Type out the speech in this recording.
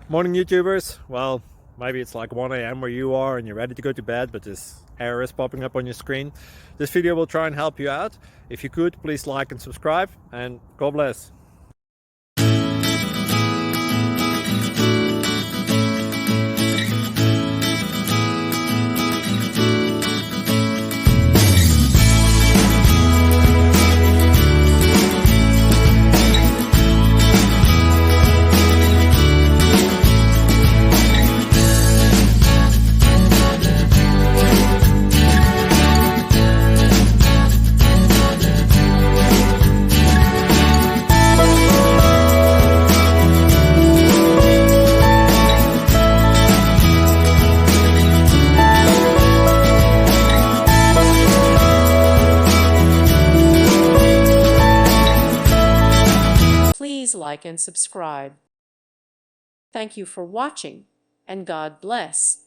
Morning YouTubers. Well, maybe it's like 1 a.m. where you are and you're ready to go to bed, but this error is popping up on your screen. This video will try and help you out. If you could, please like and subscribe, and God bless. Please like and subscribe. Thank you for watching, and God bless.